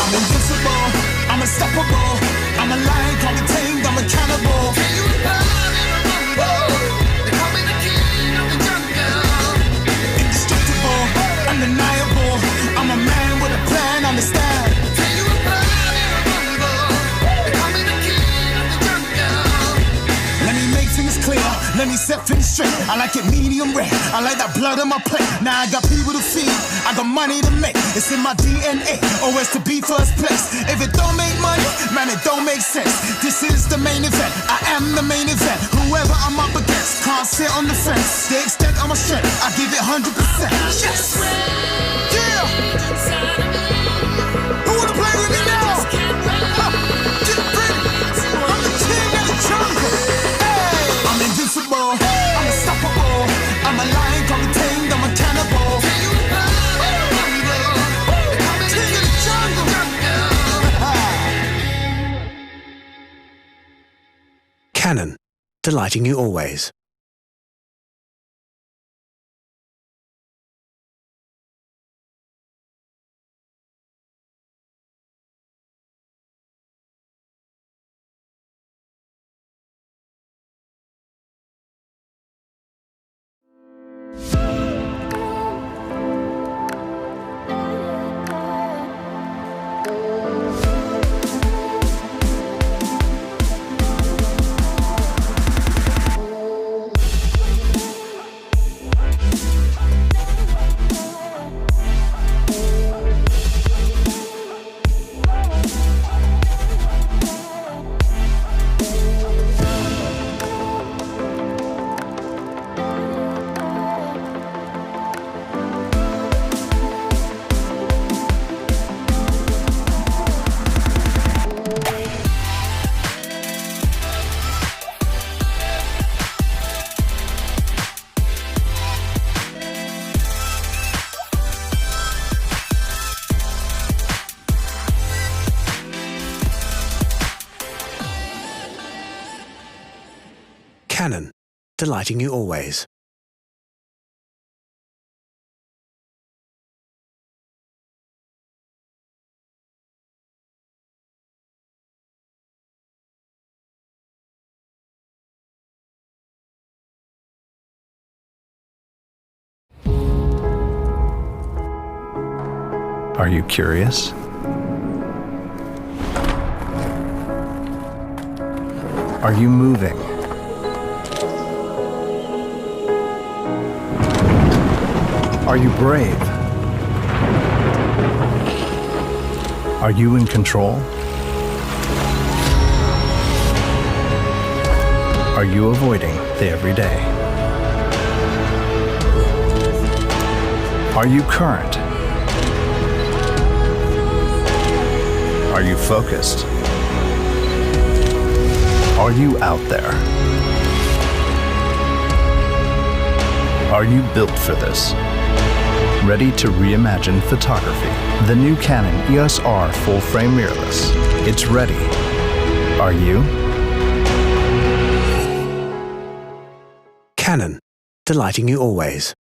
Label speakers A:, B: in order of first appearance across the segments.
A: I'm invincible, I'm unstoppable, I'm a lion, can't be tamed, I'm a cannibal. Can you run in a rumble? They call me the king of the jungle. Indestructible, undeniable, I'm a man with a plan, understand. Can you run in a rumble? They call me the king of the jungle. Let me make things clear, let me set things straight. I like it medium rare, I like that blood on my plate. Now I got people to feed, I got money to make. It's in my DNA, always to be first place. If it don't make money, man, it don't make sense. This is the main event, I am the main event. Whoever I'm up against, can't sit on the fence. The extent of my strength, I give it 100%. Yes! Yeah! Who wanna play with me now? Get ready! I'm the king of the jungle. Hey! I'm invincible, I'm unstoppable. I'm a lion, can't be tamed, I'm a cannibal.
B: Canon, delighting you always. Canon, delighting you always.
C: Are you curious? Are you moving? Are you brave? Are you in control? Are you avoiding the everyday? Are you current? Are you focused? Are you out there? Are you built for this? Ready to reimagine photography? The new Canon EOS R full-frame mirrorless. It's ready. Are you?
B: Canon, delighting you always.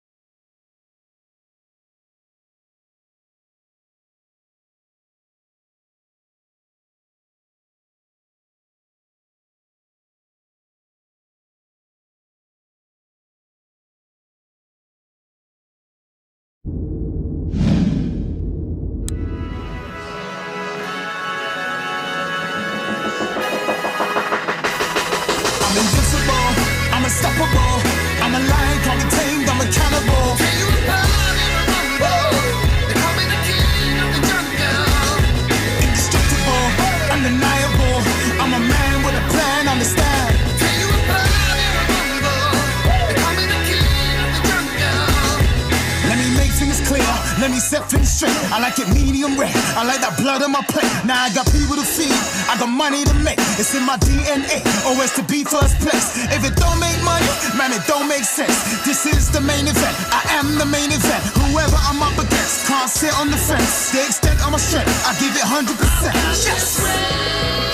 A: I'm invincible, I'm unstoppable, I'm a lion, can't be tamed, I'm a cannibal. Can you run in a rumble? They call me the king of the jungle. Indestructible, undeniable, I'm a man with a plan, understand. Can you run in a rumble? They call me the king of the jungle. Let me make things clear, let me set things straight. I like it medium rare, I like that blood on my plate. Now I got people to feed, I got money to make. It's in my DNA, always to be first place. If it don't make money, man, it don't make sense. This is the main event, I am the main event. Whoever I'm up against, can't sit on the fence. The extent of my strength, I give it 100%. Yes!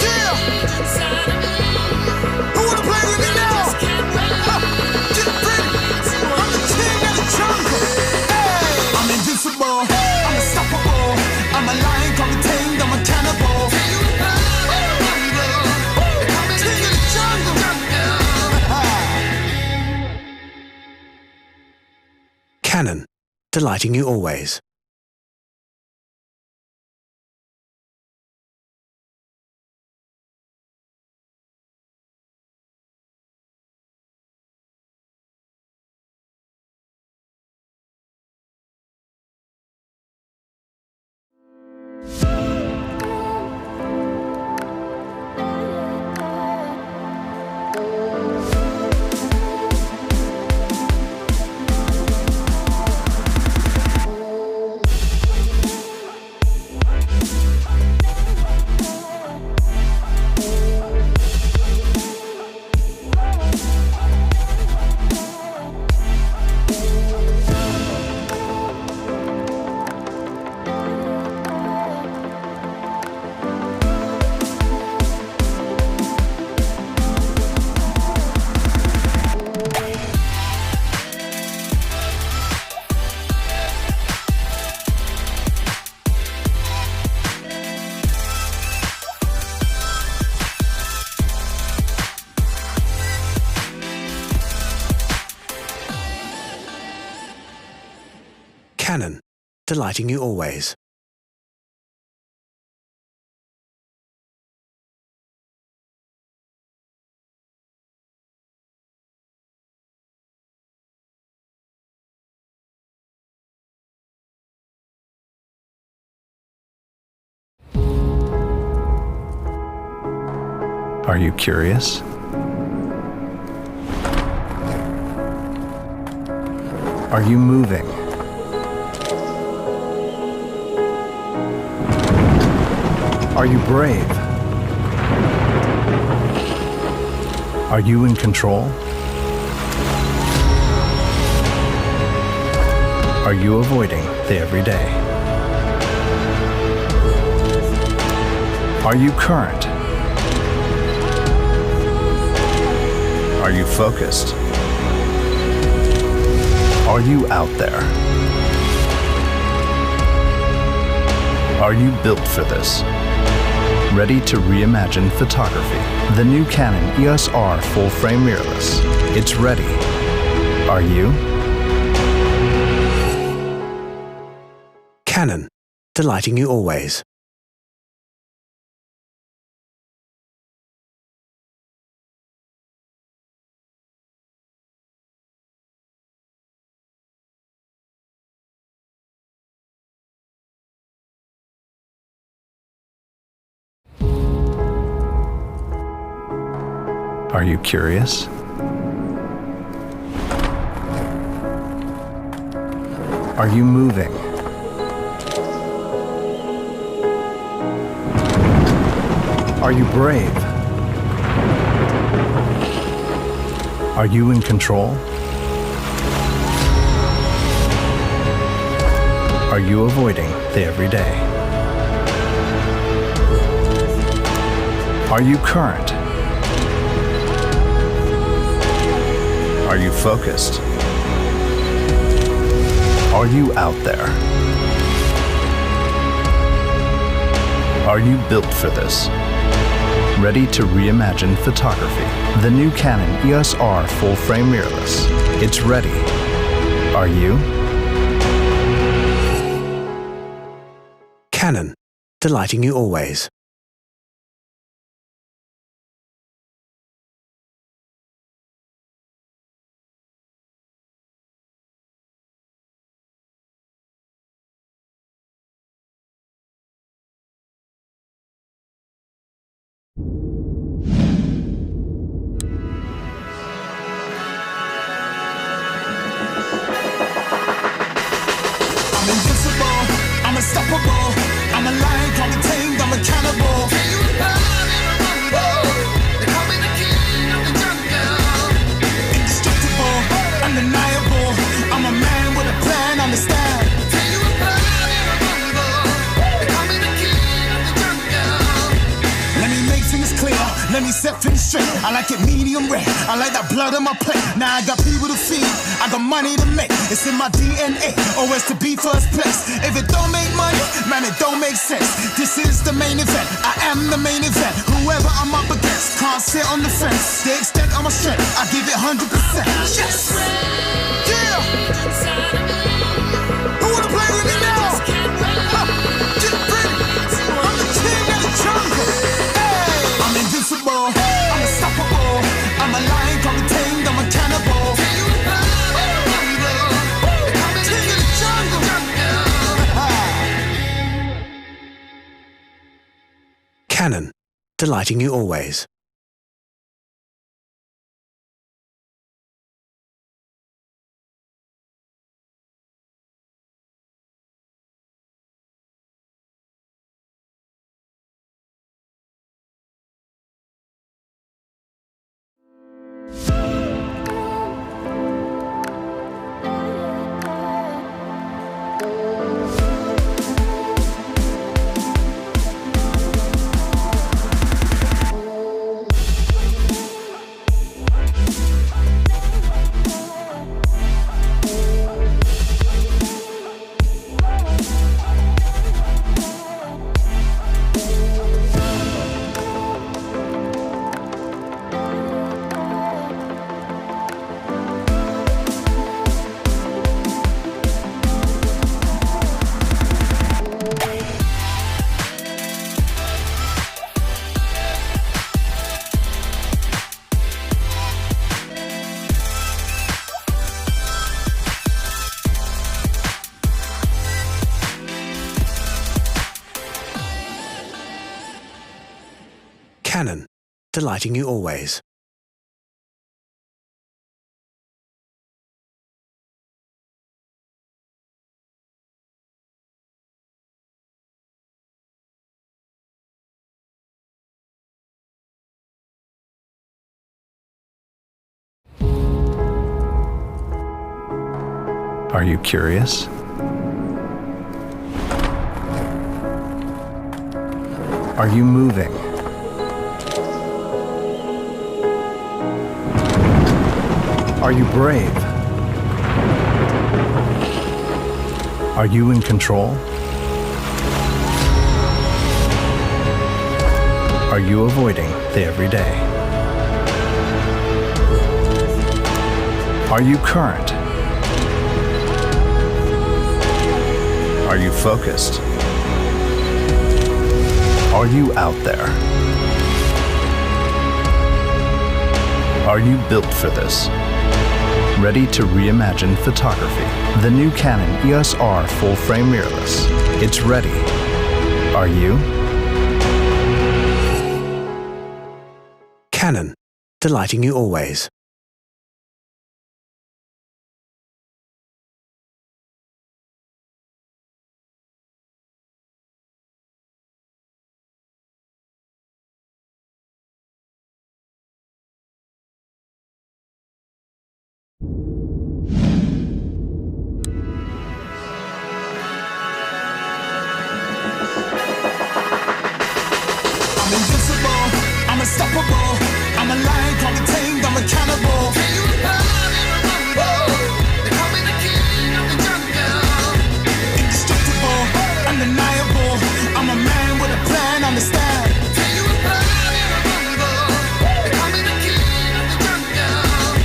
A: Yeah! Who wanna play with me now?
B: Canon, delighting you always. Canon, delighting you always.
C: Are you curious? Are you moving? Are you brave? Are you in control? Are you avoiding the everyday? Are you current? Are you focused? Are you out there? Are you built for this? Ready to reimagine photography? The new Canon EOS R full-frame mirrorless. It's ready. Are you?
B: Canon, delighting you always.
C: Are you curious? Are you moving? Are you brave? Are you in control? Are you avoiding the everyday? Are you current? Are you focused? Are you out there? Are you built for this? Ready to reimagine photography? The new Canon EOS R full-frame mirrorless. It's ready. Are you?
B: Canon, delighting you always.
A: I'm invincible, I'm unstoppable, I'm a lion, I'm tamed, I'm a cannibal. Can you run in a rumble? They call me the king of the jungle. Indestructible, undeniable, I'm a man with a plan, understand. Can you run in a rumble? They call me the king of the jungle. Let me make things clear, let me set things straight. I like it medium rare, I like that blood on my plate. Now I got people to feed, I got money to make. It's in my DNA, always to be first place. If it don't make money, man, it don't make sense. This is the main event, I am the main event. Whoever I'm up against can't sit on the fence. The extent of my strength, I give it 100%. Yes! Yeah!
B: delighting you always. Canon, delighting you always.
C: Are you curious? Are you moving? Are you brave? Are you in control? Are you avoiding the everyday? Are you current? Are you focused? Are you out there? Are you built for this? Ready to reimagine photography? The new Canon EOS R full-frame mirrorless. It's ready. Are you?
B: Canon, delighting you always.
A: I'm invincible, I'm unstoppable, I'm a lion, call me tamed, I'm a cannibal. Can you rumble? They call me the king of the jungle. Indestructible, undeniable, I'm a man with a plan, understand. Can you rumble? They call me the king of the jungle.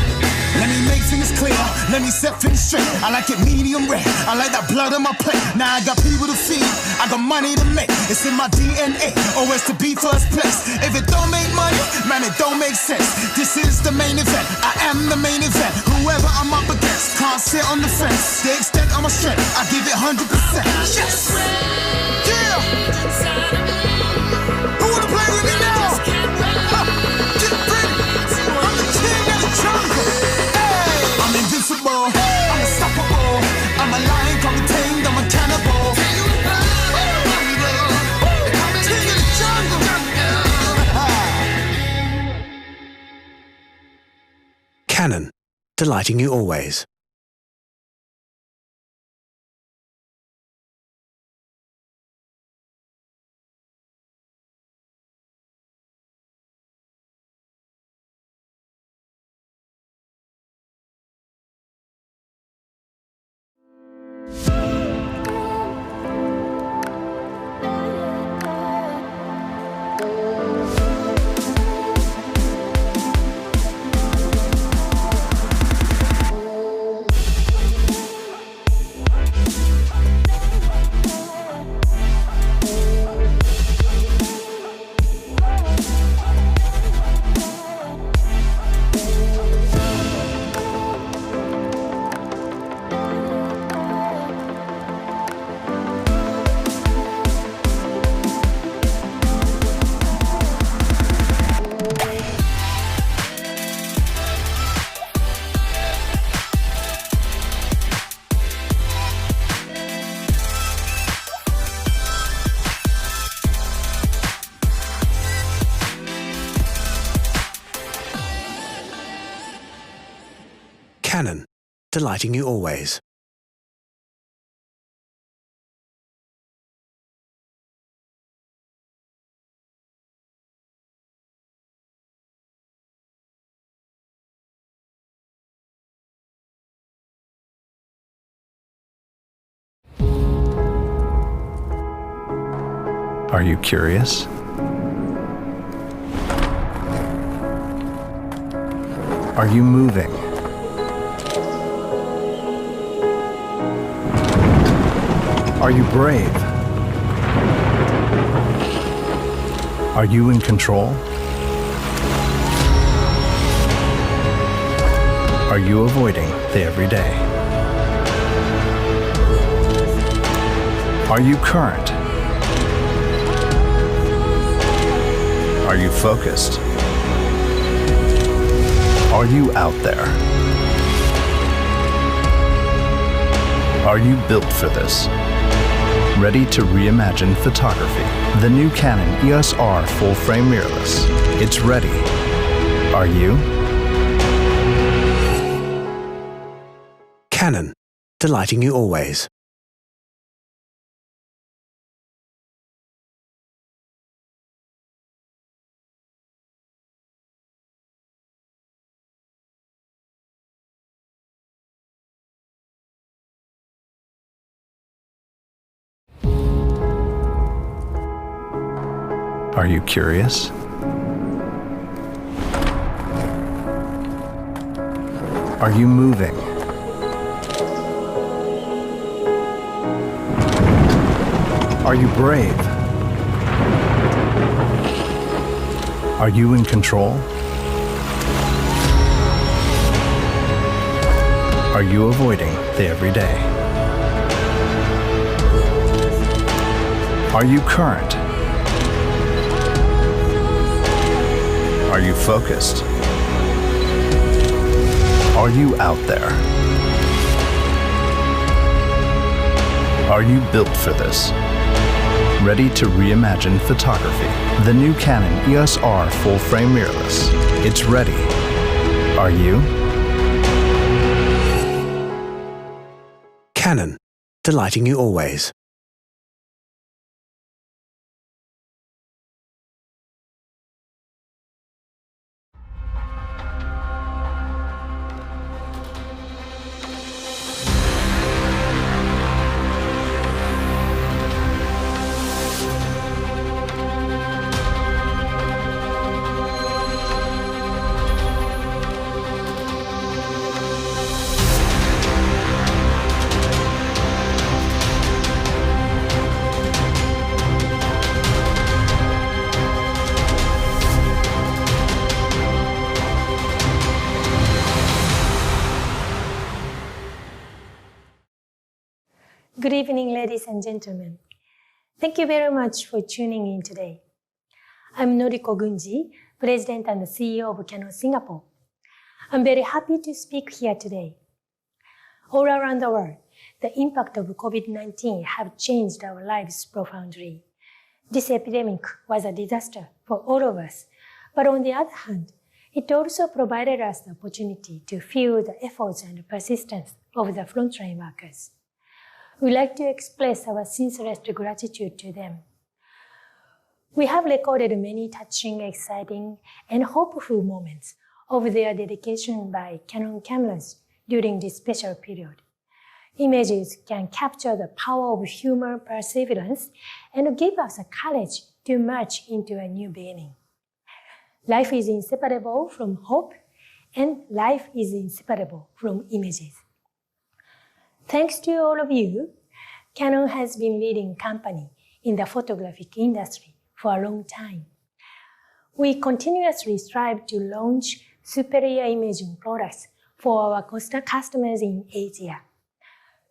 A: Let me make things clear, let me set things straight. I like it medium rare, I like that blood on my plate. Now I got people to feed, I got money to make. It's in my DNA, always to be first place. If it don't make money, man, it don't make sense. This is the main event, I am the main event. Whoever I'm up against can't sit on the fence. The extent of my strength, I give it 100%. Yes! Yeah! Who wanna play with me now? Get ready! I'm the king of the jungle. Hey! I'm invincible, I'm unstoppable, I'm a lion, call me tamed, I'm a cannibal.
B: Canon, delighting you always. delighting you always.
C: Are you curious? Are you moving? Are you brave? Are you in control? Are you avoiding the everyday? Are you current? Are you focused? Are you out there? Are you built for this? Ready to reimagine photography? The new Canon EOS R full-frame mirrorless. It's ready. Are you?
B: Canon, delighting you always.
C: Are you curious? Are you moving? Are you brave? Are you in control? Are you avoiding the everyday? Are you current? Are you focused? Are you out there? Are you built for this? Ready to reimagine photography? The new Canon EOS R full-frame mirrorless. It's ready. Are you?
B: Canon, delighting you always.
D: Good evening, ladies and gentlemen. Thank you very much for tuning in today. I'm Noriko Gunji, President and CEO of Canon Singapore. I'm very happy to speak here today. All around the world, the impact of COVID-19 have changed our lives profoundly. This epidemic was a disaster for all of us, but on the other hand, it also provided us the opportunity to feel the efforts and persistence of the frontline workers. We'd like to express our sincerest gratitude to them. We have recorded many touching, exciting, and hopeful moments of their dedication by Canon cameras during this special period. Images can capture the power of human perseverance and give us the courage to march into a new beginning. Life is inseparable from hope, and life is inseparable from images. Thanks to all of you, Canon has been leading company in the photographic industry for a long time. We continuously strive to launch superior imaging products for our customers in Asia.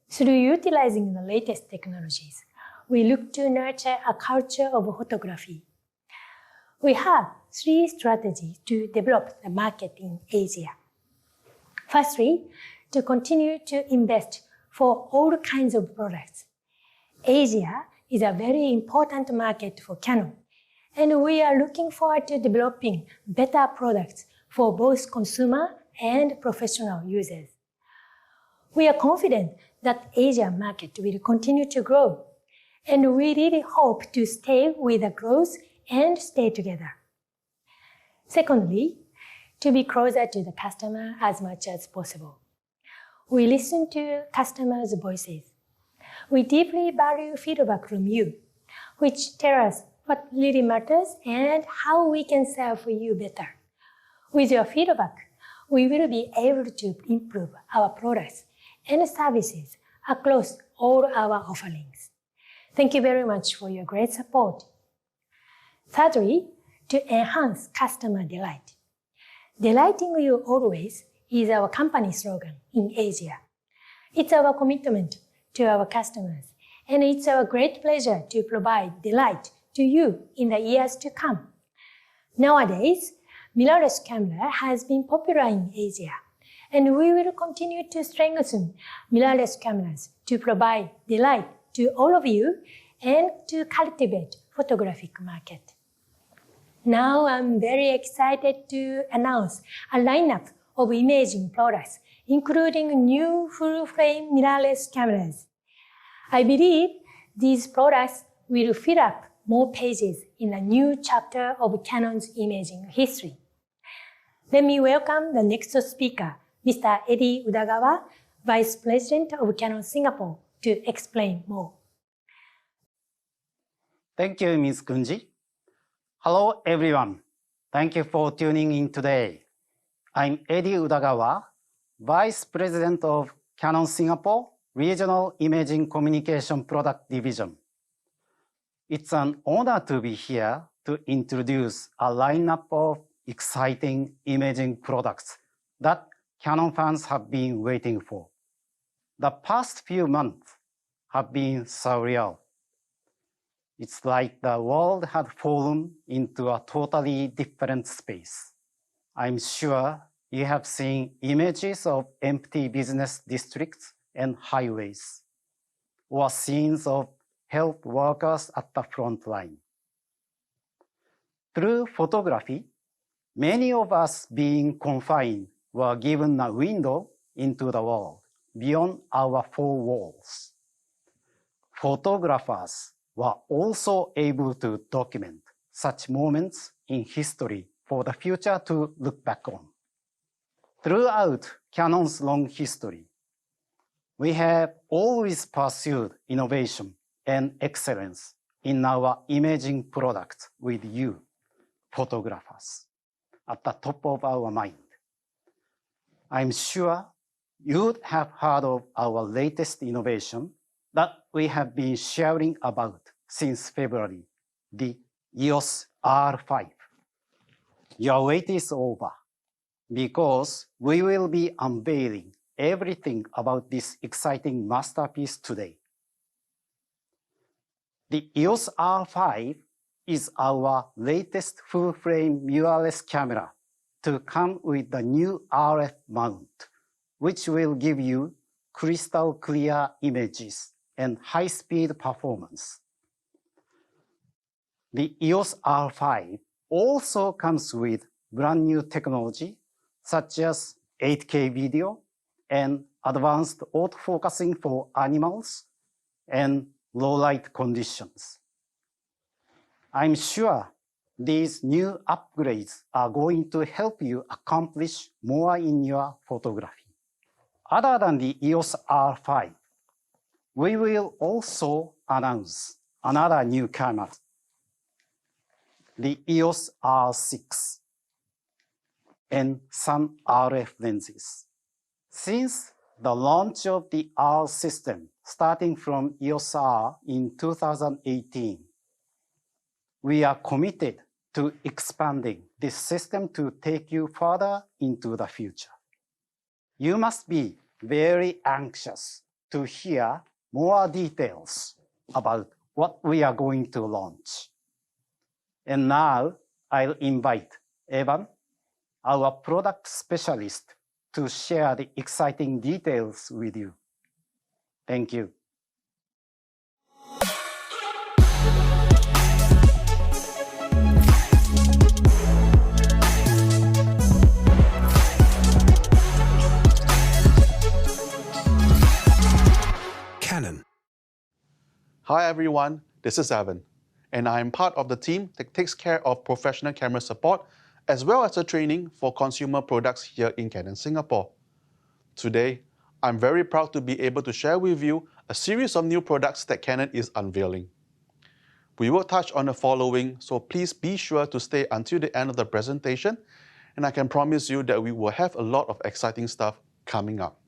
D: Through utilizing the latest technologies, we look to nurture a culture of photography. We have 3 strategies to develop the market in Asia. Firstly, to continue to invest for all kinds of products. Asia is a very important market for Canon, and we are looking forward to developing better products for both consumer and professional users. We are confident that Asia market will continue to grow, and we really hope to stay with the growth and stay together. Secondly, to be closer to the customer as much as possible. We listen to customers' voices. We deeply value feedback from you, which tell us what really matters and how we can serve you better. With your feedback, we will be able to improve our products and services across all our offerings. Thank you very much for your great support. Thirdly, to enhance customer delight. Delighting you always is our company slogan in Asia. It's our commitment to our customers, and it's our great pleasure to provide delight to you in the years to come. Nowadays, mirrorless camera has been popular in Asia, and we will continue to strengthen mirrorless cameras to provide delight to all of you and to cultivate photographic market. Now I'm very excited to announce a lineup of imaging products, including new full-frame mirrorless cameras. I believe these products will fill up more pages in a new chapter of Canon's imaging history. Let me welcome the next speaker, Mr. Eddie Udagawa, Vice President of Canon Singapore, to explain more.
E: Thank you, Ms. Kunji. Hello, everyone. Thank you for tuning in today. I'm Eddie Udagawa, Vice President of Canon Singapore Regional Imaging Communication Product Division. It's an honor to be here to introduce a lineup of exciting imaging products that Canon fans have been waiting for. The past few months have been surreal. It's like the world had fallen into a totally different space. I'm sure you have seen images of empty business districts and highways, or scenes of health workers at the front line. Through photography, many of us being confined were given a window into the world beyond our four walls. Photographers were also able to document such moments in history for the future to look back on. Throughout Canon's long history, we have always pursued innovation and excellence in our imaging products with you, photographers, at the top of our mind. I'm sure you'd have heard of our latest innovation that we have been sharing about since February, the EOS R5. Your wait is over, because we will be unveiling everything about this exciting masterpiece today. The EOS R5 is our latest full-frame mirrorless camera to come with the new RF mount, which will give you crystal clear images and high-speed performance. The EOS R5 also comes with brand new technology such as 8K video and advanced autofocusing for animals and low light conditions. I'm sure these new upgrades are going to help you accomplish more in your photography. Other than the EOS R5, we will also announce another new camera, the EOS R6, and some RF lenses. Since the launch of the R system, starting from EOS R in 2018, we are committed to expanding this system to take you further into the future. You must be very anxious to hear more details about what we are going to launch. And now I'll invite Evan, our product specialist, to share the exciting details with you. Thank you.
B: Canon.
F: Hi everyone, this is Evan, and I am part of the team that takes care of professional camera support as well as the training for consumer products here in Canon Singapore. Today, I'm very proud to be able to share with you a series of new products that Canon is unveiling. We will touch on the following, so please be sure to stay until the end of the presentation, and I can promise you that we will have a lot of exciting stuff coming up.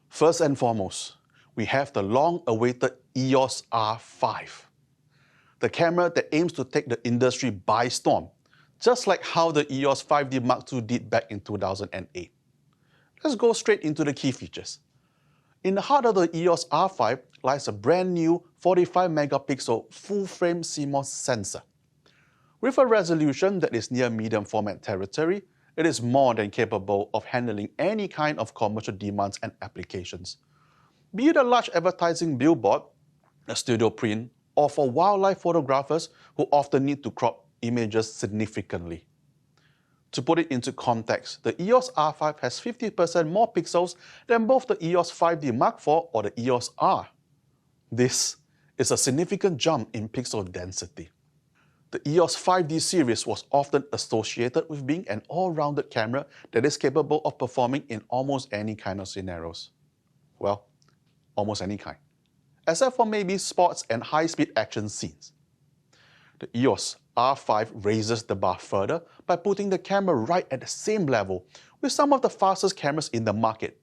F: First and foremost, we have the long-awaited EOS R5, the camera that aims to take the industry by storm, just like how the EOS 5D Mark II did back in 2008. Let's go straight into the key features. In the heart of the EOS R5 lies a brand new 45 megapixel full-frame CMOS sensor. With a resolution that is near medium format territory, it is more than capable of handling any kind of commercial demands and applications. Be it a large advertising billboard, a studio print, or for wildlife photographers who often need to crop images significantly. To put it into context, the EOS R5 has 50% more pixels than both the EOS 5D Mark IV or the EOS R. This is a significant jump in pixel density. The EOS 5D series was often associated with being an all-rounded camera that is capable of performing in almost any kind of scenarios. Well, almost any kind, except for maybe sports and high-speed action scenes. The EOS R5 raises the bar further by putting the camera right at the same level with some of the fastest cameras in the market,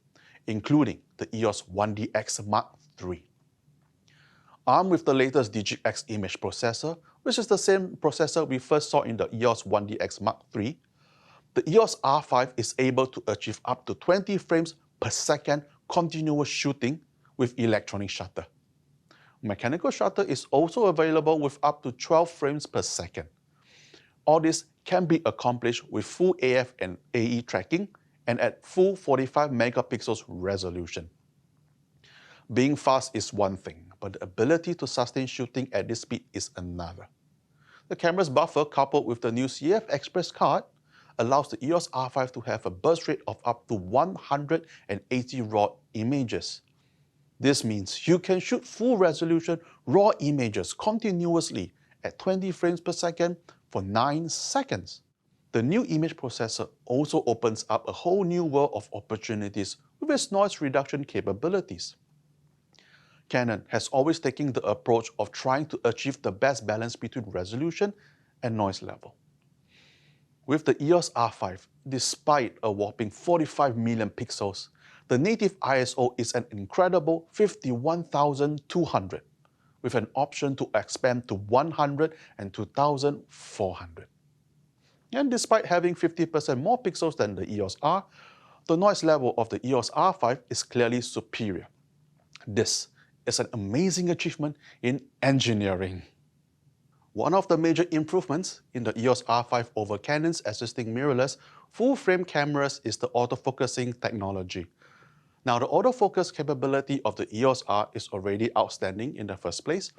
F: including the EOS 1DX Mark III. Armed with the latest DigiX image processor, which is the same processor we first saw in the EOS 1DX Mark III, the EOS R5 is able to achieve up to 20 frames per second continuous shooting with electronic shutter. Mechanical shutter is also available with up to 12 frames per second. All this can be accomplished with full AF and AE tracking and at full 45 megapixels resolution. Being fast is one thing, but the ability to sustain shooting at this speed is another. The camera's buffer, coupled with the new CF Express card, allows the EOS R5 to have a burst rate of up to 180 raw images. This means you can shoot full resolution raw images continuously at 20 frames per second for 9 seconds. The new image processor also opens up a whole new world of opportunities with its noise reduction capabilities. Canon has always taken the approach of trying to achieve the best balance between resolution and noise level. With the EOS R5, despite a whopping 45 million pixels, the native ISO is an incredible 51,200, with an option to expand to 100 and 2,400. And despite having 50% more pixels than the EOS R, the noise level of the EOS R5 is clearly superior. This is an amazing achievement in engineering. One of the major improvements in the EOS R5 over Canon's existing mirrorless full-frame cameras is the autofocusing technology. Now, the autofocus capability of the EOS R is already outstanding in the first place,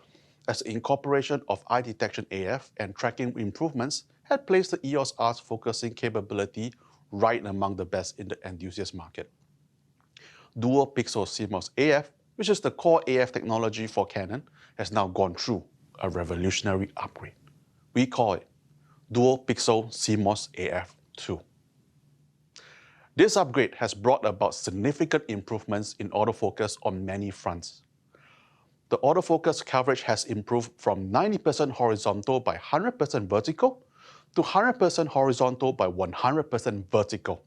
F: as the incorporation of eye detection AF and tracking improvements had placed the EOS R's focusing capability right among the best in the enthusiast market. Dual pixel CMOS AF, which is the core AF technology for Canon, has now gone through a revolutionary upgrade. We call it Dual Pixel CMOS AF 2. This upgrade has brought about significant improvements in autofocus on many fronts. The autofocus coverage has improved from 90% horizontal by 100% vertical to 100% horizontal by 100% vertical.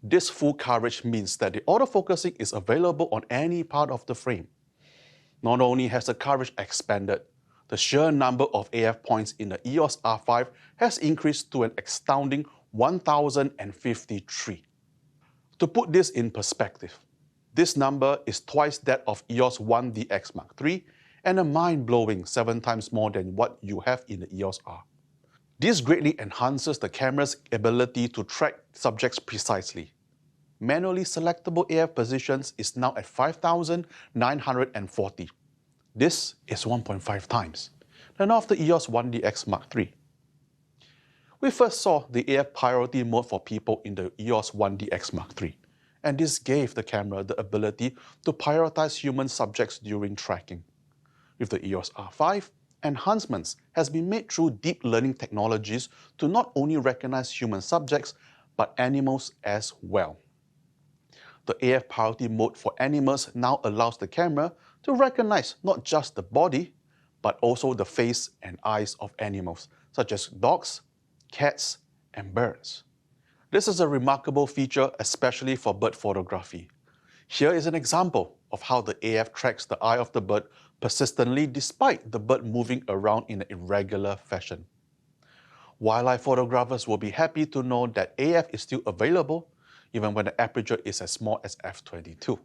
F: This full coverage means that the autofocusing is available on any part of the frame. Not only has the coverage expanded, the sheer number of AF points in the EOS R5 has increased to an astounding 1,053. To put this in perspective, this number is twice that of EOS 1DX Mark III and a mind-blowing 7 times more than what you have in the EOS R. This greatly enhances the camera's ability to track subjects precisely. Manually selectable AF positions is now at 5,940. This is 1.5 times than of the EOS 1DX Mark III. We first saw the AF priority mode for people in the EOS 1DX Mark III, and this gave the camera the ability to prioritize human subjects during tracking. With the EOS R5, enhancements has been made through deep learning technologies to not only recognize human subjects, but animals as well. The AF priority mode for animals now allows the camera to recognize not just the body, but also the face and eyes of animals, such as dogs, cats, and birds. This is a remarkable feature, especially for bird photography. Here is an example of how the AF tracks the eye of the bird persistently despite the bird moving around in an irregular fashion. Wildlife photographers will be happy to know that AF is still available even when the aperture is as small as f/22.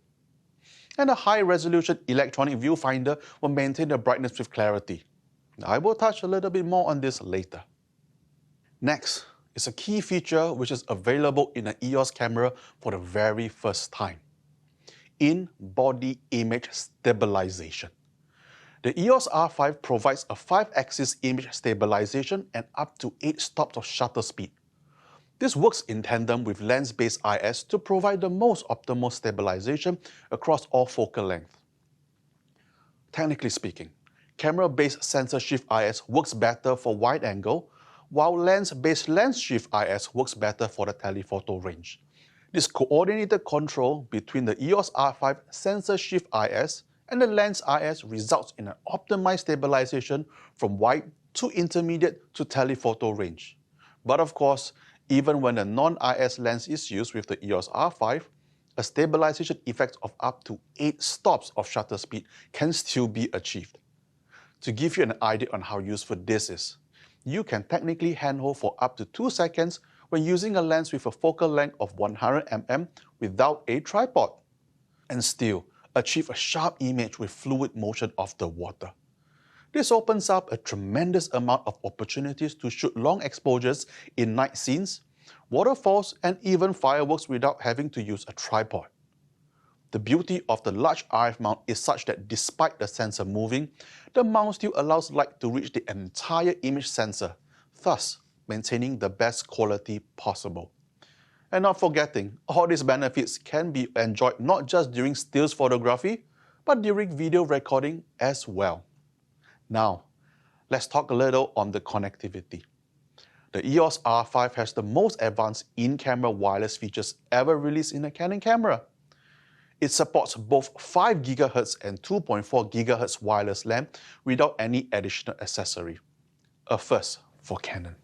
F: And a high-resolution electronic viewfinder will maintain the brightness with clarity. I will touch a little bit more on this later. Next is a key feature which is available in an EOS camera for the very first time: in-body image stabilization. The EOS R5 provides a 5-axis image stabilization and up to 8 stops of shutter speed. This works in tandem with lens-based IS to provide the most optimal stabilization across all focal lengths. Technically speaking, camera-based sensor shift IS works better for wide angle, while lens-based lens shift IS works better for the telephoto range. This coordinated control between the EOS R5 sensor shift IS and the lens IS results in an optimized stabilization from wide to intermediate to telephoto range. But of course, even when a non-IS lens is used with the EOS R5, a stabilization effect of up to 8 stops of shutter speed can still be achieved. To give you an idea on how useful this is, you can technically handhold for up to 2 seconds when using a lens with a focal length of 100 mm without a tripod, and still achieve a sharp image with fluid motion of the water. This opens up a tremendous amount of opportunities to shoot long exposures in night scenes, waterfalls, and even fireworks without having to use a tripod. The beauty of the large RF mount is such that despite the sensor moving, the mount still allows light to reach the entire image sensor, thus maintaining the best quality possible. And not forgetting, all these benefits can be enjoyed not just during stills photography, but during video recording as well. Now, let's talk a little on the connectivity. The EOS R5 has the most advanced in-camera wireless features ever released in a Canon camera. It supports both 5 GHz and 2.4 GHz wireless LAN without any additional accessory. A first for Canon.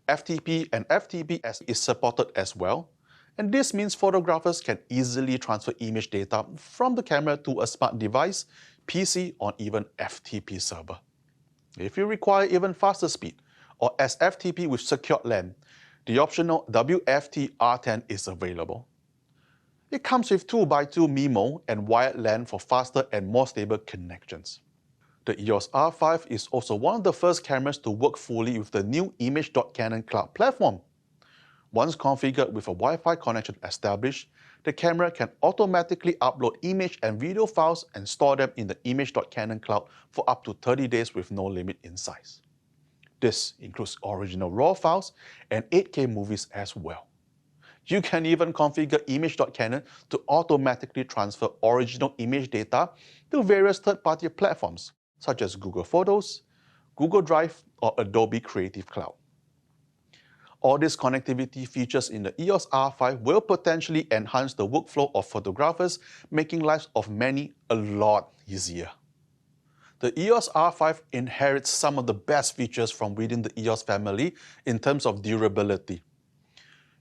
F: FTP and FTPS is supported as well, and this means photographers can easily transfer image data from the camera to a smart device, PC, or even FTP server. If you require even faster speed, or SFTP with secured LAN, the optional WFT R10 is available. It comes with 2x2 MIMO and wired LAN for faster and more stable connections. The EOS R5 is also one of the first cameras to work fully with the new Image.Canon cloud platform. Once configured with a Wi-Fi connection established, the camera can automatically upload image and video files and store them in the Image.Canon cloud for up to 30 days with no limit in size. This includes original RAW files and 8K movies as well. You can even configure Image.Canon to automatically transfer original image data to various third-party platforms, such as Google Photos, Google Drive, or Adobe Creative Cloud. All these connectivity features in the EOS R5 will potentially enhance the workflow of photographers, making lives of many a lot easier. The EOS R5 inherits some of the best features from within the EOS family in terms of durability.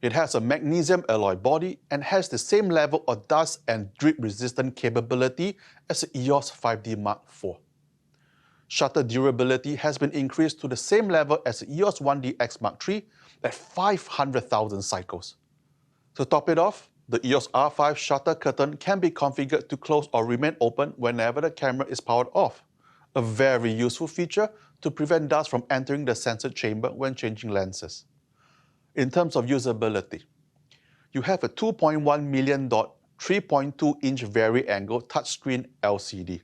F: It has a magnesium alloy body and has the same level of dust and drip resistant capability as the EOS 5D Mark IV. Shutter durability has been increased to the same level as the EOS 1DX Mark III at 500,000 cycles. To top it off, the EOS R5 shutter curtain can be configured to close or remain open whenever the camera is powered off, a very useful feature to prevent dust from entering the sensor chamber when changing lenses. In terms of usability, you have a 2.1 million dot 3.2-inch vari-angle touchscreen LCD.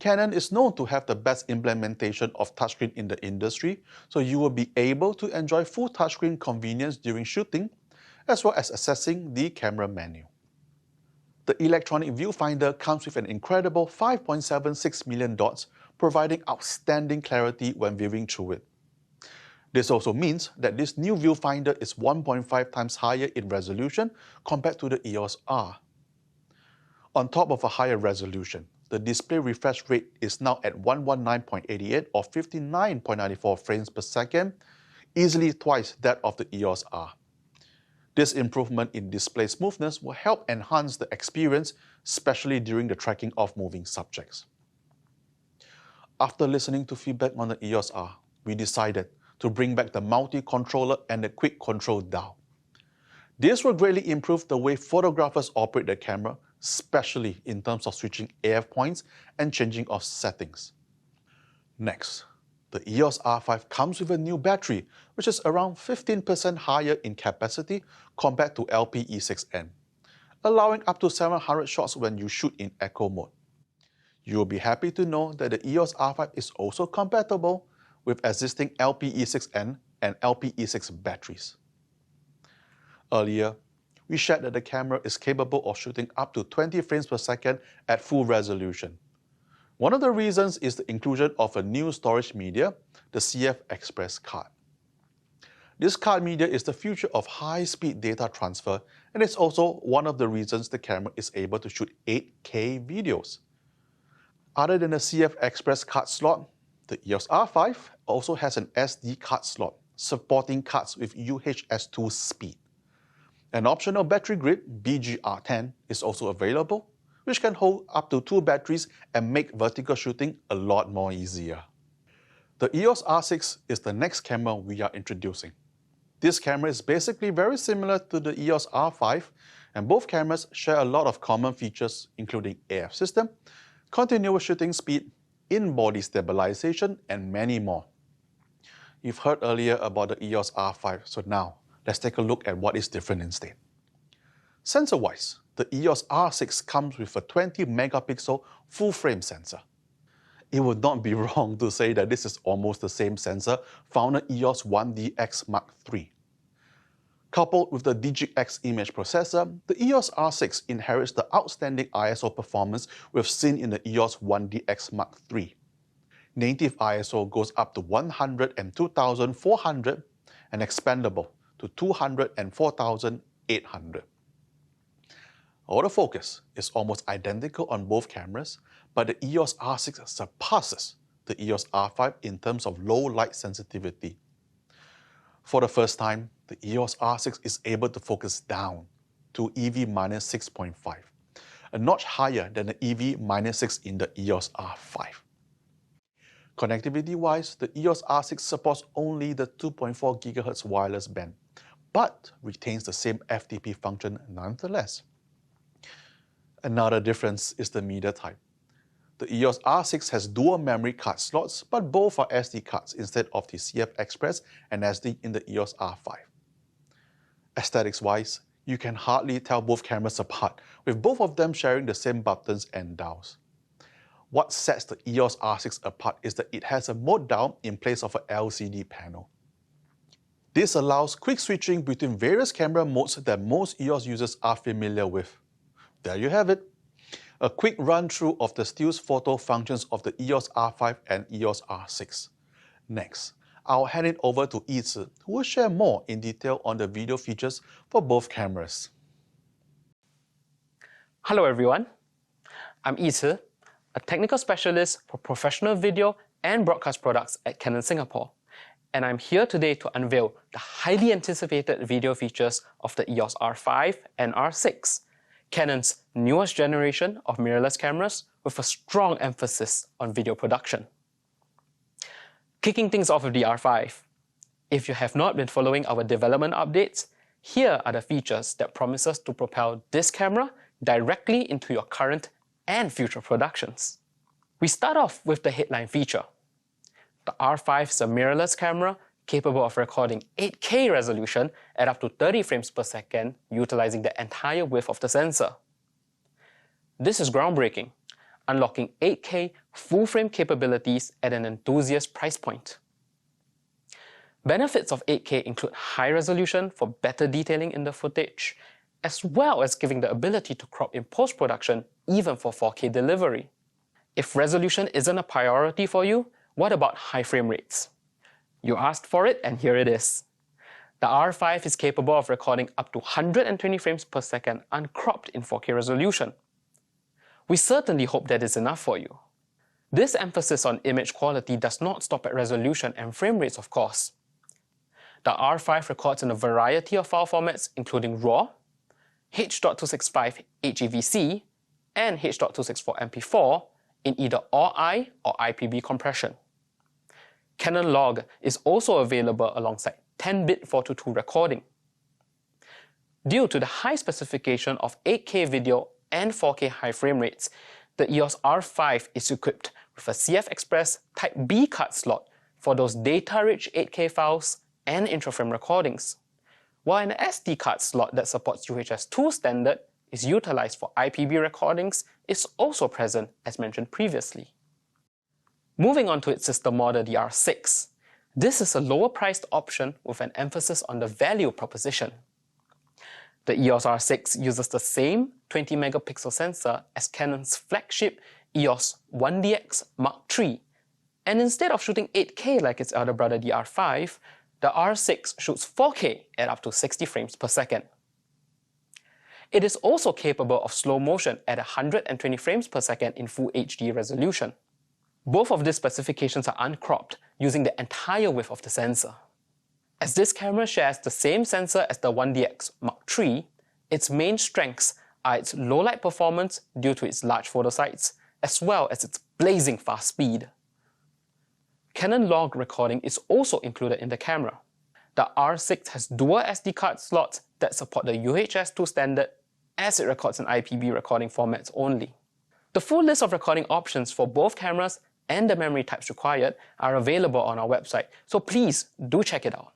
F: Canon is known to have the best implementation of touchscreen in the industry, so you will be able to enjoy full touchscreen convenience during shooting, as well as accessing the camera menu. The electronic viewfinder comes with an incredible 5.76 million dots, providing outstanding clarity when viewing through it. This also means that this new viewfinder is 1.5 times higher in resolution compared to the EOS R. On top of a higher resolution, the display refresh rate is now at 119.88 or 59.94 frames per second, easily twice that of the EOS R. This improvement in display smoothness will help enhance the experience, especially during the tracking of moving subjects. After listening to feedback on the EOS R, we decided to bring back the multi-controller and the quick control dial. This will greatly improve the way photographers operate the camera, especially in terms of switching AF points and changing of settings. Next, the EOS R5 comes with a new battery, which is around 15% higher in capacity compared to LPE6N, allowing up to 700 shots when you shoot in echo mode. You will be happy to know that the EOS R5 is also compatible with existing LPE6N and LPE6 batteries. Earlier, we shared that the camera is capable of shooting up to 20 frames per second at full resolution. One of the reasons is the inclusion of a new storage media, the CF Express card. This card media is the future of high-speed data transfer, and it's also one of the reasons the camera is able to shoot 8K videos. Other than the CF Express card slot, the EOS R5 also has an SD card slot, supporting cards with UHS-2 speed. An optional battery grip, BGR10, is also available, which can hold up to 2 batteries and make vertical shooting a lot more easier. The EOS R6 is the next camera we are introducing. This camera is basically very similar to the EOS R5, and both cameras share a lot of common features, including AF system, continuous shooting speed, in-body stabilization, and many more. You've heard earlier about the EOS R5, so now let's take a look at what is different instead. Sensor-wise, the EOS R6 comes with a 20 megapixel full-frame sensor. It would not be wrong to say that this is almost the same sensor found in EOS 1DX Mark III. Coupled with the DigicX image processor, the EOS R6 inherits the outstanding ISO performance we've seen in the EOS 1DX Mark III. Native ISO goes up to 102,400 and expandable to 204,800. Autofocus is almost identical on both cameras, but the EOS R6 surpasses the EOS R5 in terms of low light sensitivity. For the first time, the EOS R6 is able to focus down to EV-6.5, a notch higher than the EV-6 in the EOS R5. Connectivity-wise, the EOS R6 supports only the 2.4 GHz wireless band, but retains the same FTP function nonetheless. Another difference is the media type. The EOS R6 has dual memory card slots, but both are SD cards instead of the CF Express and SD in the EOS R5. Aesthetics-wise, you can hardly tell both cameras apart, with both of them sharing the same buttons and dials. What sets the EOS R6 apart is that it has a mode dial in place of an LCD panel. This allows quick switching between various camera modes that most EOS users are familiar with. There you have it. A quick run-through of the stills photo functions of the EOS R5 and EOS R6. Next, I'll hand it over to Yizi, who will share more in detail on the video features for both cameras.
G: Hello everyone, I'm Yizi, a technical specialist for professional video and broadcast products at Canon Singapore, and I'm here today to unveil the highly anticipated video features of the EOS R5 and R6, Canon's newest generation of mirrorless cameras with a strong emphasis on video production. Kicking things off with the R5. If you have not been following our development updates, here are the features that promise us to propel this camera directly into your current and future productions. We start off with the headline feature. The R5 is a mirrorless camera capable of recording 8K resolution at up to 30 frames per second, utilizing the entire width of the sensor. This is groundbreaking, unlocking 8K full-frame capabilities at an enthusiast price point. Benefits of 8K include high resolution for better detailing in the footage, as well as giving the ability to crop in post-production even for 4K delivery. If resolution isn't a priority for you, what about high frame rates? You asked for it, and here it is. The R5 is capable of recording up to 120 frames per second uncropped in 4K resolution. We certainly hope that is enough for you. This emphasis on image quality does not stop at resolution and frame rates, of course. The R5 records in a variety of file formats including RAW, H.265 HEVC, and H.264 MP4 in either ORI or IPB compression. Canon Log is also available alongside 10-bit 4:2 recording. Due to the high specification of 8K video and 4K high frame rates, the EOS R5 is equipped with a CF Express Type B card slot for those data-rich 8K files and intraframe recordings, while an SD card slot that supports UHS 2 standard is utilized for IPB recordings is also present as mentioned previously. Moving on to its sister model, the R6. This is a lower priced option with an emphasis on the value proposition. The EOS R6 uses the same 20 megapixel sensor as Canon's flagship EOS 1DX Mark III, and instead of shooting 8K like its elder brother the R5, the R6 shoots 4K at up to 60 frames per second. It is also capable of slow motion at 120 frames per second in Full HD resolution. Both of these specifications are uncropped using the entire width of the sensor. As this camera shares the same sensor as the 1DX Mark III, its main strengths are its low light performance due to its large photo sites, as well as its blazing fast speed. Canon Log recording is also included in the camera. The R6 has dual SD card slots that support the UHS 2 standard as it records in IPB recording formats only. The full list of recording options for both cameras and the memory types required are available on our website, so please do check it out.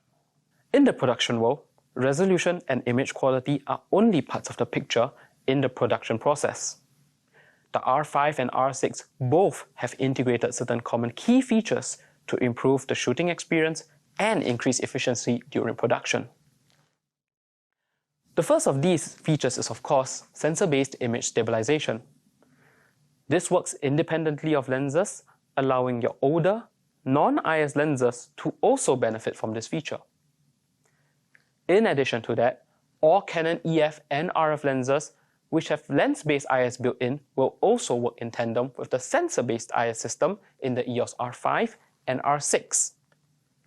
G: In the production world, resolution and image quality are only parts of the picture in the production process. The R5 and R6 both have integrated certain common key features to improve the shooting experience and increase efficiency during production. The first of these features is, of course, sensor-based image stabilization. This works independently of lenses, allowing your older, non-IS lenses to also benefit from this feature. In addition to that, all Canon EF and RF lenses which have lens-based IS built in will also work in tandem with the sensor-based IS system in the EOS R5 and R6,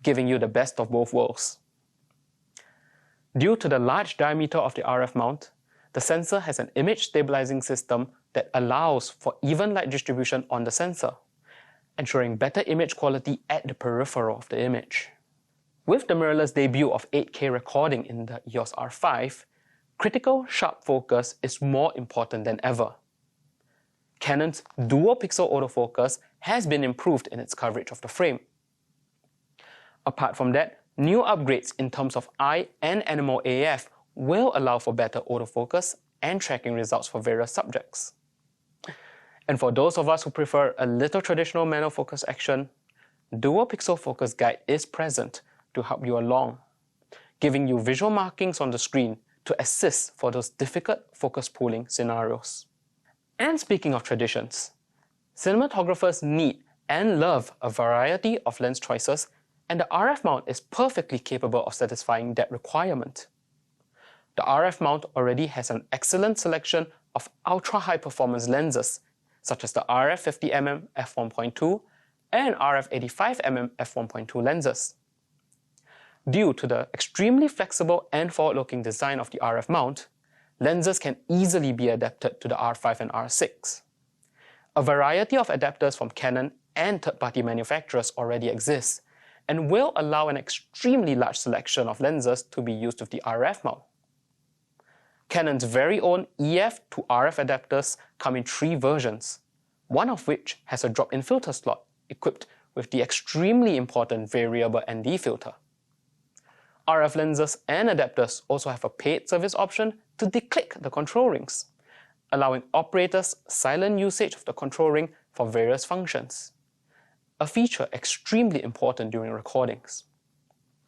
G: giving you the best of both worlds. Due to the large diameter of the RF mount, the sensor has an image stabilizing system that allows for even light distribution on the sensor, ensuring better image quality at the peripheral of the image. With the mirrorless debut of 8K recording in the EOS R5, critical sharp focus is more important than ever. Canon's dual pixel autofocus has been improved in its coverage of the frame. Apart from that, new upgrades in terms of eye and animal AF will allow for better autofocus and tracking results for various subjects. And for those of us who prefer a little traditional manual focus action, Dual Pixel Focus Guide is present to help you along, giving you visual markings on the screen to assist for those difficult focus pulling scenarios. And speaking of traditions, cinematographers need and love a variety of lens choices, and the RF mount is perfectly capable of satisfying that requirement. The RF mount already has an excellent selection of ultra-high performance lenses, such as the RF 50mm f1.2 and RF 85mm f1.2 lenses. Due to the extremely flexible and forward-looking design of the RF mount, lenses can easily be adapted to the R5 and R6. A variety of adapters from Canon and third-party manufacturers already exist and will allow an extremely large selection of lenses to be used with the RF mount. Canon's very own EF to RF adapters come in 3 versions, one of which has a drop-in filter slot equipped with the extremely important variable ND filter. RF lenses and adapters also have a paid service option to declick the control rings, allowing operators silent usage of the control ring for various functions, a feature extremely important during recordings.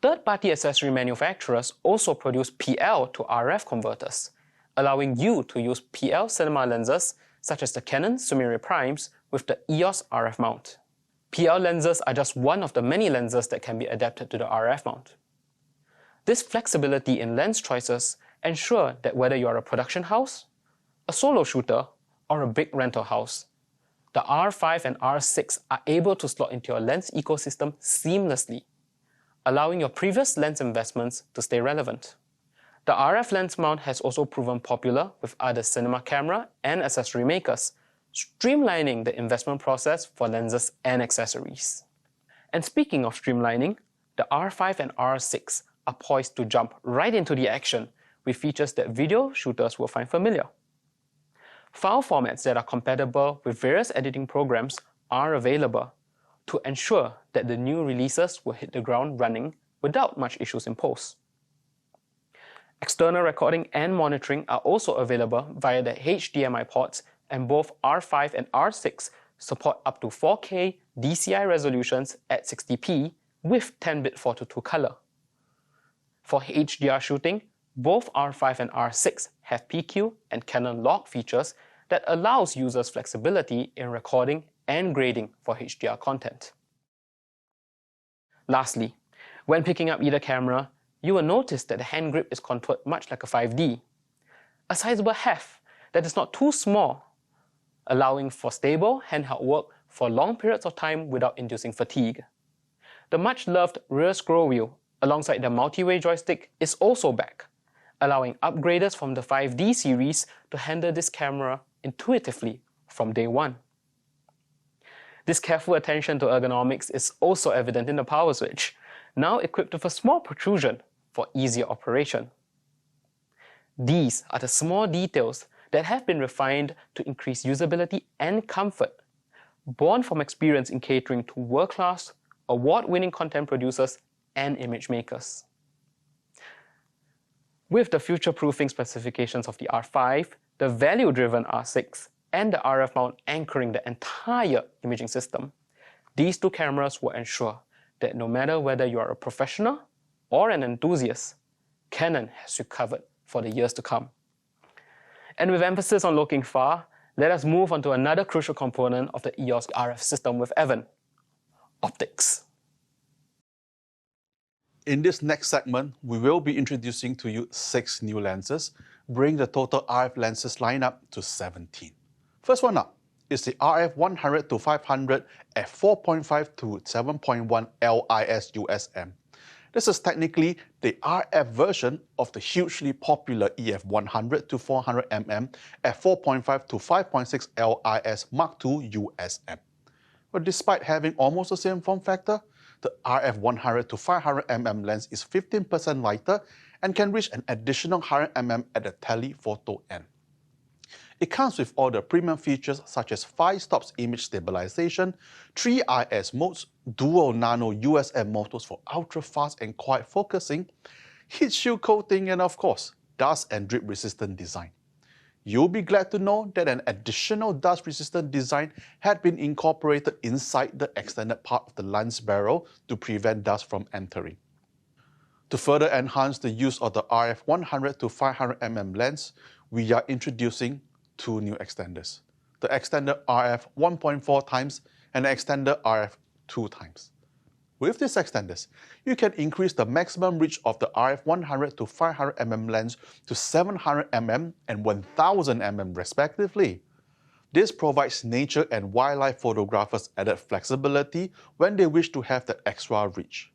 G: Third-party accessory manufacturers also produce PL to RF converters, allowing you to use PL cinema lenses such as the Canon Sumire Primes with the EOS RF mount. PL lenses are just one of the many lenses that can be adapted to the RF mount. This flexibility in lens choices ensure that whether you are a production house, a solo shooter, or a big rental house, the R5 and R6 are able to slot into your lens ecosystem seamlessly, allowing your previous lens investments to stay relevant. The RF lens mount has also proven popular with other cinema camera and accessory makers, streamlining the investment process for lenses and accessories. And speaking of streamlining, the R5 and R6 are poised to jump right into the action with features that video shooters will find familiar. File formats that are compatible with various editing programs are available to ensure that the new releases will hit the ground running without much issues in post. External recording and monitoring are also available via the HDMI ports, and both R5 and R6 support up to 4K DCI resolutions at 60p with 10-bit 4:2 color. For HDR shooting, both R5 and R6 have PQ and Canon log features that allows users flexibility in recording and grading for HDR content. Lastly, when picking up either camera, you will notice that the hand grip is contoured much like a 5D. A sizable heft that is not too small, allowing for stable handheld work for long periods of time without inducing fatigue. The much-loved rear scroll wheel alongside the multi-way joystick is also back, allowing upgraders from the 5D series to handle this camera intuitively from day one. This careful attention to ergonomics is also evident in the power switch, now equipped with a small protrusion for easier operation. These are the small details that have been refined to increase usability and comfort, born from experience in catering to world-class, award-winning content producers and image makers. With the future-proofing specifications of the R5, the value-driven R6, and the RF mount anchoring the entire imaging system, these two cameras will ensure that no matter whether you are a professional or an enthusiast, Canon has you covered for the years to come. And with emphasis on looking far, let us move on to another crucial component of the EOS RF system with Evan: optics.
F: In this next segment, we will be introducing to you 6 new lenses, bringing the total RF lenses lineup to 17. First one up is the RF 100-500 f4.5 to 7.1 LIS USM. This is technically the RF version of the hugely popular EF 100-400mm f4.5 to 5.6 LIS Mark II USM. But despite having almost the same form factor, the RF 100-500mm lens is 15% lighter and can reach an additional 100mm at the telephoto end. It comes with all the premium features such as 5 stops image stabilization, 3 IS modes, dual nano USM motors for ultra-fast and quiet focusing, heat shield coating, and of course, dust and drip resistant design. You'll be glad to know that an additional dust-resistant design had been incorporated inside the extended part of the lens barrel to prevent dust from entering. To further enhance the use of the RF 100-500mm lens, we are introducing 2 new extenders: the extender RF 1.4 times and the extender RF 2 times. With these extenders, you can increase the maximum reach of the RF 100-500mm lens to 700mm and 1000mm respectively. This provides nature and wildlife photographers added flexibility when they wish to have that extra reach.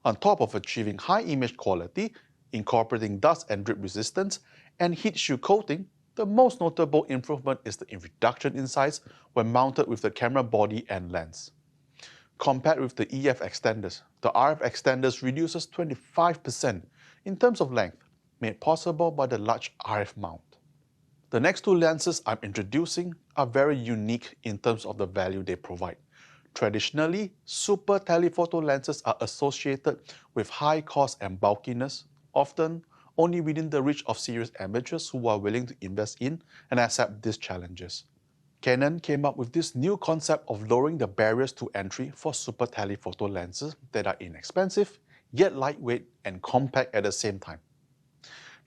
F: On top of achieving high image quality, incorporating dust and drip resistance, and heat shield coating, the most notable improvement is the reduction in size when mounted with the camera body and lens. Compared with the EF extenders, the RF extenders reduces 25% in terms of length, made possible by the large RF mount. The next 2 lenses I'm introducing are very unique in terms of the value they provide. Traditionally, super telephoto lenses are associated with high cost and bulkiness, often only within the reach of serious amateurs who are willing to invest in and accept these challenges. Canon came up with this new concept of lowering the barriers to entry for super telephoto lenses that are inexpensive, yet lightweight and compact at the same time.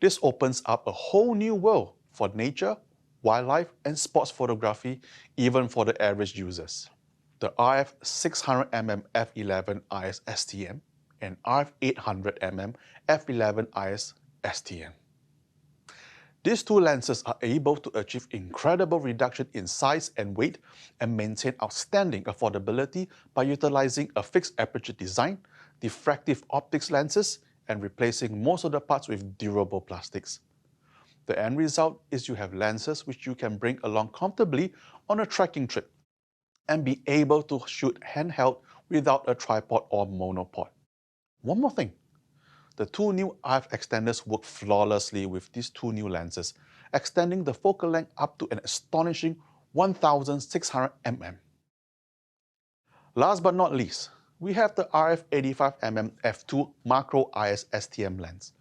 F: This opens up a whole new world for nature, wildlife, and sports photography, even for the average users. The RF 600mm f11 IS STM and RF 800mm f11 IS STM. These two lenses are able to achieve incredible reduction in size and weight and maintain outstanding affordability by utilizing a fixed aperture design, diffractive optics lenses, and replacing most of the parts with durable plastics. The end result is you have lenses which you can bring along comfortably on a trekking trip and be able to shoot handheld without a tripod or monopod. One more thing. The two new RF extenders work flawlessly with these two new lenses, extending the focal length up to an astonishing 1600 mm. Last but not least, we have the RF 85mm f2 macro IS STM lens.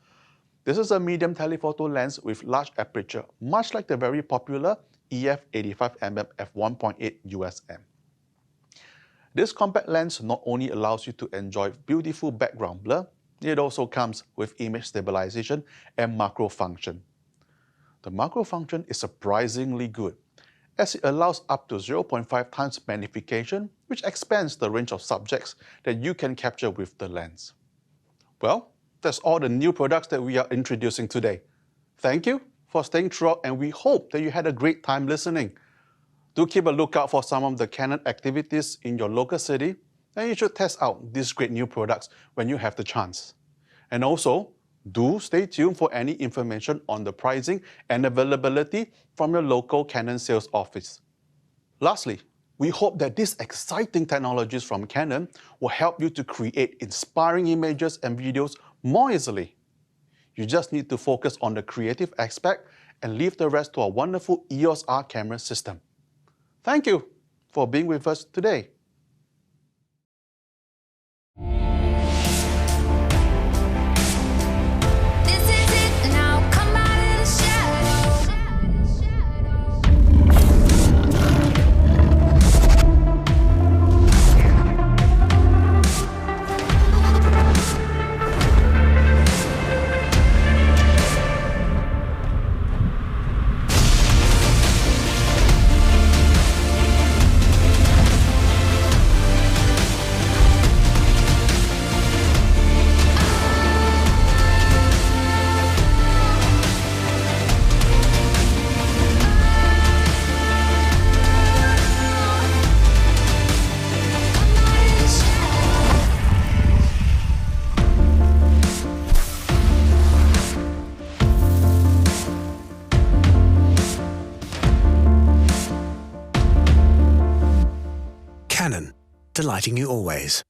F: This is a medium telephoto lens with large aperture, much like the very popular EF 85mm f1.8 USM. This compact lens not only allows you to enjoy beautiful background blur, it also comes with image stabilization and macro function. The macro function is surprisingly good, as it allows up to 0.5 times magnification, which expands the range of subjects that you can capture with the lens. Well, that's all the new products that we are introducing today. Thank you for staying throughout, and we hope that you had a great time listening. Do keep a lookout for some of the Canon activities in your local city, and you should test out these great new products when you have the chance. And also, do stay tuned for any information on the pricing and availability from your local Canon sales office. Lastly, we hope that these exciting technologies from Canon will help you to create inspiring images and videos more easily. You just need to focus on the creative aspect and leave the rest to our wonderful EOS R camera system. Thank you for being with us today.
B: Canon, delighting you always.